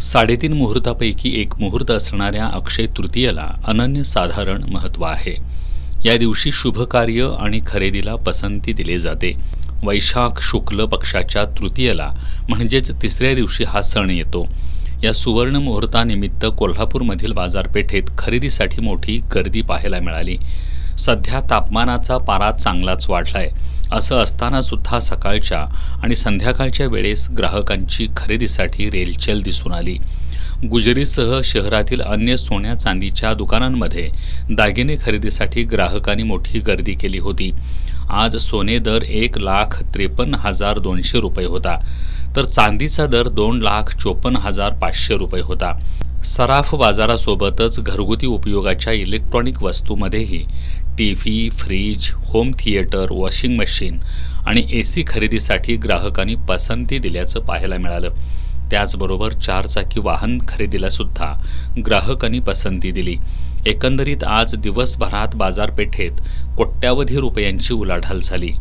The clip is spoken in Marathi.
साडेतीन मुहूर्तापैकी एक मुहूर्त असणाऱ्या अक्षय तृतीयेला अनन्यसाधारण महत्त्व आहे. या दिवशी शुभकार्य आणि खरेदीला पसंती दिली जाते. वैशाख शुक्ल पक्षाच्या तृतीयेला म्हणजेच तिसऱ्या दिवशी हा सण येतो. या सुवर्ण मुहूर्तानिमित्त कोल्हापूरमधील बाजारपेठेत खरेदीसाठी मोठी गर्दी पाहायला मिळाली. सध्या तापमानाचा पारा चांगलाच वाढलाय. असं असताना सुद्धा सकाळच्या आणि संध्याकाळच्या वेळेस ग्राहकांची खरेदीसाठी रेलचेल दिसून आली. गुजरीसह शहरातील अन्य सोन्या चांदीच्या दुकानांमध्ये दागिने खरेदीसाठी ग्राहकांनी मोठी गर्दी केली होती. आज सोने दर 1,53,200 रुपये होता, तर चांदीचा दर 2,54,500 रुपये होता. सराफ बाजारासोबतच घरगुती उपयोगाच्या इलेक्ट्रॉनिक वस्तूंमध्येही TV, fridge, home theatre, washing machine आणि AC खरेदीसाठी ग्राहकांनी पसंती दिल्याचं पाहायला मिळालं. त्याचबरोबर चारचाकी वाहन खरेदीला सुद्धा ग्राहकांनी पसंती दिली. एकंदरीत आज दिवसभरात बाजारपेठेत कोट्यावधी रुपयांची उलाढाल झाली.